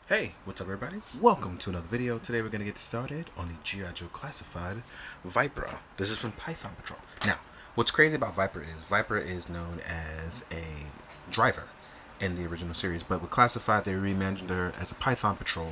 Hey, what's up everybody? Welcome to another video. Today we're going to get started on the G.I. Joe Classified Vypra. This is from Python Patrol. Now, what's crazy about Vypra is known as a driver in the original series, but with Classified they reimagined her as a Python Patrol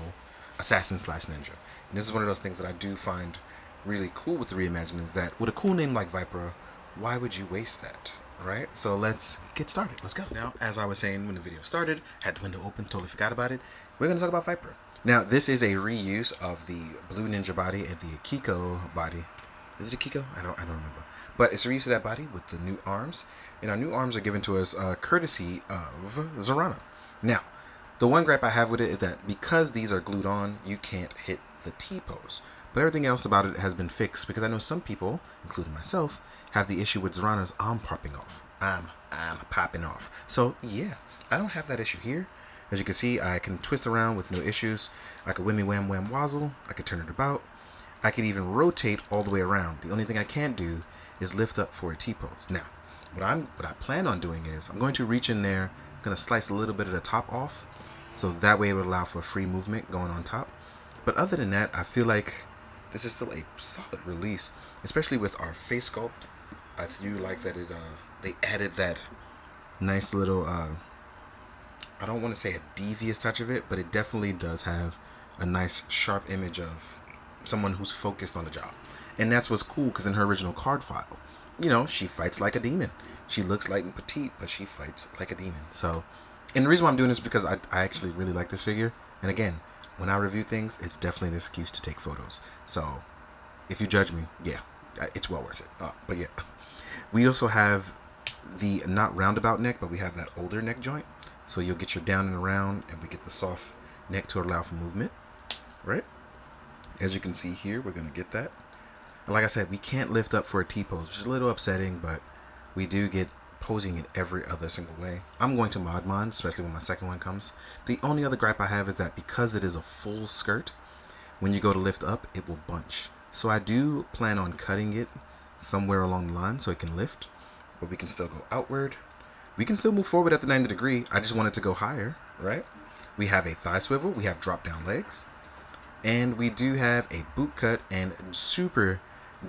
assassin slash ninja. And this is one of those things that I do find really cool with the reimagining is that with a cool name like Vypra, why would you waste that? Right? So let's get started. Let's go. Now, as I was saying when the video started, had the window open, totally forgot about it. We're going to talk about Vypra. Now, this is a reuse of the Blue Ninja body and the Akiko body. Is it Akiko? I don't remember. But it's a reuse of that body with the new arms. And our new arms are given to us courtesy of Zorana. Now, the one gripe I have with it is that because these are glued on, you can't hit the T-pose. But everything else about it has been fixed because I know some people, including myself, have the issue with Zorana's arm popping off. I'm popping off. So yeah, I don't have that issue here. As you can see, I can twist around with no issues. I could whammy wham wham wazzle. I could turn it about. I could even rotate all the way around. The only thing I can't do is lift up for a T-pose. Now, what I plan on doing is I'm going to reach in there. I'm going to slice a little bit of the top off. So that way it would allow for free movement going on top. But other than that, I feel like this is still a solid release, especially with our face sculpt. I do like that they added that nice little I don't want to say a devious touch of it, but it definitely does have a nice sharp image of someone who's focused on the job. And that's what's cool because in her original card file, she fights like a demon. She looks light and petite, but she fights like a demon. So, and the reason why I'm doing this is because I actually really like this figure. And again, when I review things, it's definitely an excuse to take photos. So, if you judge me, yeah, it's well worth it. But yeah, we also have the not roundabout neck, but we have that older neck joint. So you'll get your down and around, and we get the soft neck to allow for movement, right? As you can see here, we're going to get that. And like I said, we can't lift up for a T-pose, which is a little upsetting, but we do get posing in every other single way. I'm going to mod mine, especially when my second one comes. The only other gripe I have is that because it is a full skirt, when you go to lift up, it will bunch. So I do plan on cutting it somewhere along the line so it can lift, but we can still go outward. We can still move forward at the 90 degree. I just want it to go higher, right? We have a thigh swivel. We have drop down legs. And we do have a boot cut and super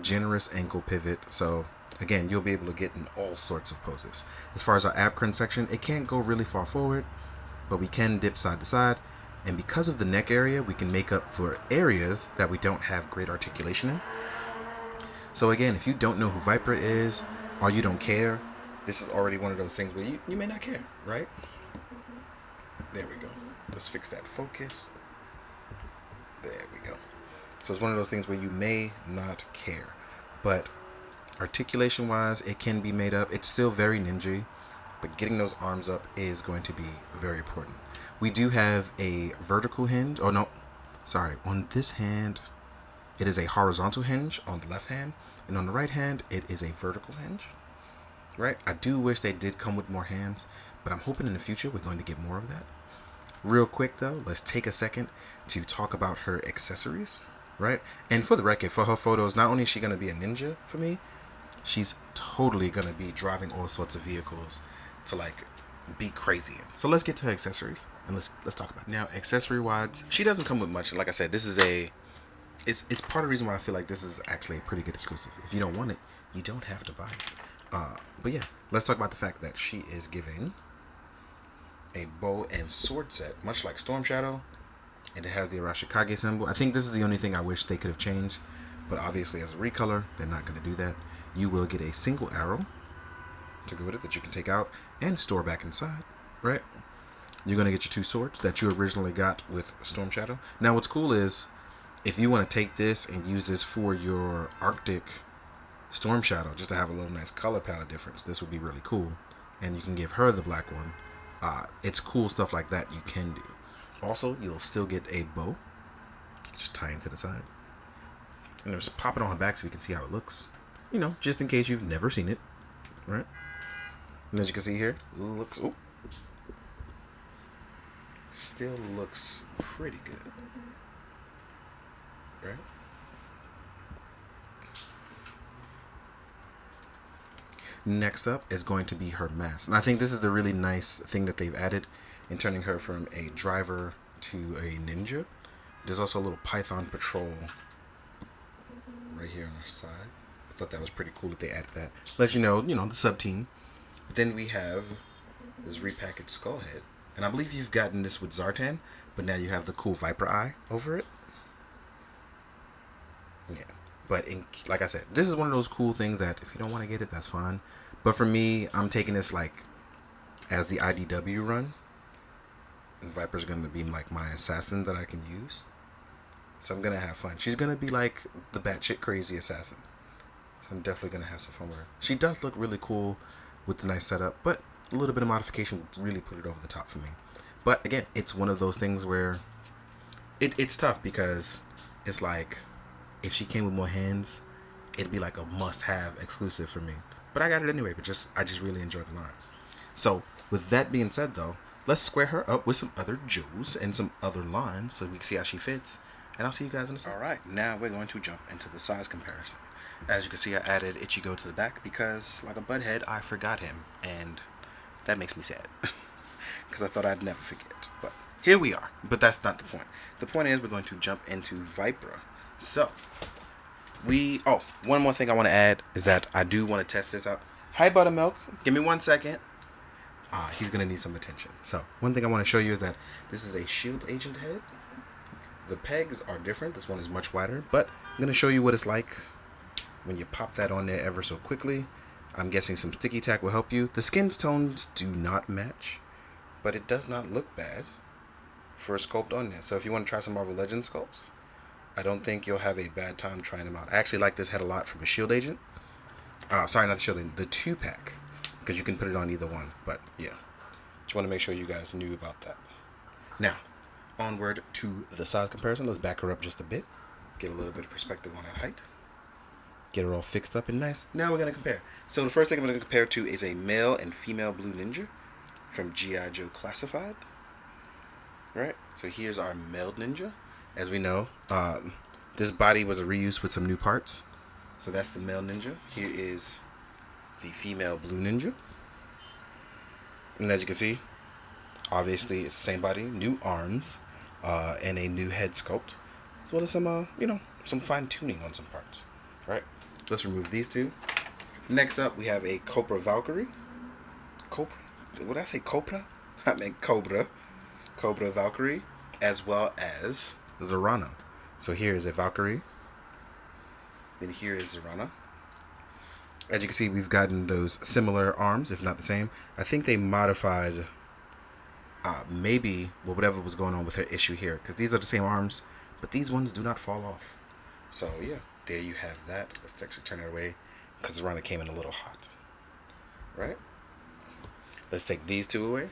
generous ankle pivot. So again, you'll be able to get in all sorts of poses. As far as our ab crunch section, it can't go really far forward, but we can dip side to side. And because of the neck area, we can make up for areas that we don't have great articulation in. So again, if you don't know who Vypra is, or you don't care, this is already one of those things where you may not care, right? There we go. Let's fix that focus. There we go. So it's one of those things where you may not care, but articulation wise, it can be made up. It's still very ninja, but getting those arms up is going to be very important. We do have a vertical hinge. Oh no, sorry. On this hand, it is a horizontal hinge on the left hand, and on the right hand, it is a vertical hinge. Right? I do wish they did come with more hands, but I'm hoping in the future we're going to get more of that. Real quick though, let's take a second to talk about her accessories, right? And for the record, for her photos, not only is she going to be a ninja for me, she's totally going to be driving all sorts of vehicles to like be crazy in. So let's get to her accessories and let's talk about it. Now, accessory wise, she doesn't come with much. Like I said, this is it's part of the reason why I feel like this is actually a pretty good exclusive. If you don't want it, you don't have to buy it. But yeah, let's talk about the fact that she is giving a bow and sword set, much like Storm Shadow, and it has the Arashikage symbol. I think this is the only thing I wish they could have changed, but obviously as a recolor, they're not going to do that. You will get a single arrow to go with it that you can take out and store back inside, right? You're going to get your two swords that you originally got with Storm Shadow. Now what's cool is, if you want to take this and use this for your Arctic Storm Shadow, just to have a little nice color palette difference, this would be really cool. And you can give her the black one. It's cool stuff like that you can do. Also, you'll still get a bow. You can just tie into the side. And just pop it on her back so you can see how it looks. Just in case you've never seen it. Right? And as you can see here, looks... Oh, still looks pretty good. Right? Next up is going to be her mask. And I think this is the really nice thing that they've added in turning her from a driver to a ninja. There's also a little Python patrol right here on our side. I thought that was pretty cool that they added that. Let you know, the sub team. But then we have this repackaged skull head. And I believe you've gotten this with Zartan, but now you have the cool Vypra eye over it. Yeah. But like I said, this is one of those cool things that if you don't want to get it, that's fine. But for me, I'm taking this like as the IDW run. And Vypra's going to be like my assassin that I can use. So I'm going to have fun. She's going to be like the batshit crazy assassin. So I'm definitely going to have some fun with her. She does look really cool with the nice setup, but a little bit of modification would really put it over the top for me. But again, it's one of those things where it's tough because it's like if she came with more hands, it'd be like a must-have exclusive for me. But I got it anyway, but I just really enjoy the line. So with that being said, though, let's square her up with some other Joes and some other lines so we can see how she fits. And I'll see you guys in a second. Alright, now we're going to jump into the size comparison. As you can see, I added Ichigo to the back because, like a butthead, I forgot him. And that makes me sad. Because I thought I'd never forget. But here we are. But that's not the point. The point is we're going to jump into Vypra. So, one more thing I want to add is that I do want to test this out. Hi, Buttermilk. Give me 1 second. He's going to need some attention. So, one thing I want to show you is that this is a shield agent head. The pegs are different. This one is much wider. But I'm going to show you what it's like when you pop that on there ever so quickly. I'm guessing some sticky tack will help you. The skin tones do not match, but it does not look bad for a sculpt on there. So if you want to try some Marvel Legends sculpts, I don't think you'll have a bad time trying them out. I actually like this head a lot from a shield agent. Sorry, not the shield agent, the 2-pack, because you can put it on either one. But yeah, just want to make sure you guys knew about that. Now, onward to the size comparison. Let's back her up just a bit, get a little bit of perspective on that height. Get her all fixed up and nice. Now we're going to compare. So the first thing I'm going to compare to is a male and female blue ninja from G.I. Joe Classified. Right? So here's our male ninja. As we know, this body was a reuse with some new parts. So that's the male ninja. Here is the female blue ninja. And as you can see, obviously it's the same body, new arms, and a new head sculpt. As well as some, some fine tuning on some parts. Right? Let's remove these two. Next up, we have a Cobra Valkyrie. Cobra? Would I say Cobra? I meant Cobra. Cobra Valkyrie, as well as Zorana. So here is a Valkyrie. Then here is Zorana. As you can see, we've gotten those similar arms, if not the same. I think they modified whatever was going on with her issue here, because these are the same arms, but these ones do not fall off. So yeah, there you have that. Let's actually turn it away because Zorana came in a little hot. Right? Let's take these two away.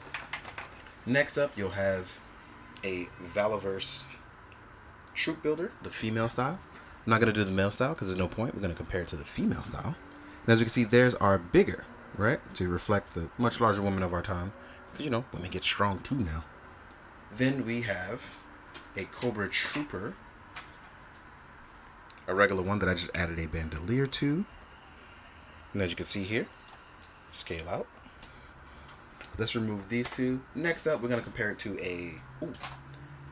Next up, you'll have a Valiverse Troop Builder, the female style. I'm not going to do the male style because there's no point. We're going to compare it to the female style. And as you can see, theirs are bigger, right? To reflect the much larger women of our time. Because, women get strong too now. Then we have a Cobra Trooper. A regular one that I just added a bandolier to. And as you can see here, scale out. Let's remove these two. Next up, we're going to compare it to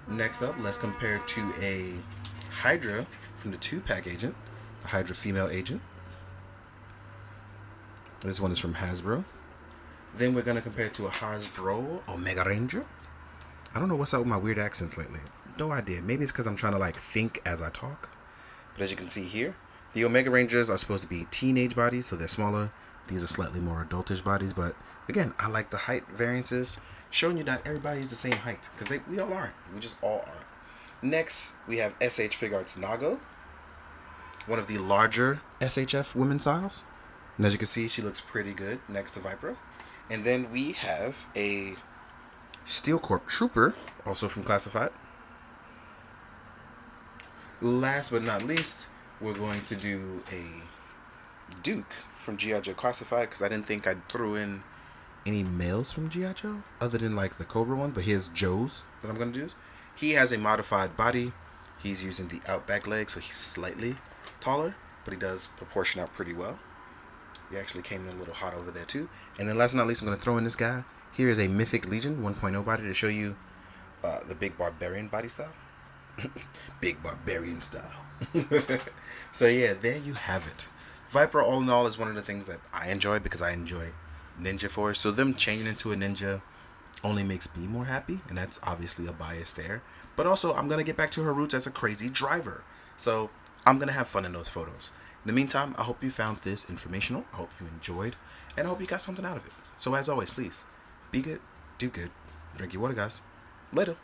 let's compare it to a Hydra from the 2-pack agent. The Hydra female agent. This one is from Hasbro. Then we're going to compare it to a Hasbro Omega Ranger. I don't know what's up with my weird accents lately. No idea. Maybe it's because I'm trying to think as I talk. But as you can see here, the Omega Rangers are supposed to be teenage bodies, so they're smaller. These are slightly more adultish bodies, but again, I like the height variances, showing you not everybody is the same height, because we all aren't. We just all aren't. Next, we have SH Figuarts Nago, one of the larger SHF women's styles. And as you can see, she looks pretty good next to Vypra. And then we have a Steel Corp Trooper, also from Classified. Last but not least, we're going to do a Duke from G.I. Joe Classified, because I didn't think I'd throw in any males from G.I. Joe, other than the Cobra one, but here's Joe's that I'm going to do. He has a modified body. He's using the outback leg, so he's slightly taller, but he does proportion out pretty well. He actually came in a little hot over there too. And then last but not least, I'm going to throw in this guy. Here is a Mythic Legion 1.0 body to show you the big barbarian body style. Big barbarian style. So yeah, there you have it. Vypra, all in all, is one of the things that I enjoy because I enjoy Ninja Force. So them changing into a ninja only makes me more happy, and that's obviously a bias there. But also, I'm gonna get back to her roots as a crazy driver. So I'm gonna have fun in those photos. In the meantime, I hope you found this informational. I hope you enjoyed, and I hope you got something out of it. So as always, please be good, do good, drink your water, guys. Later.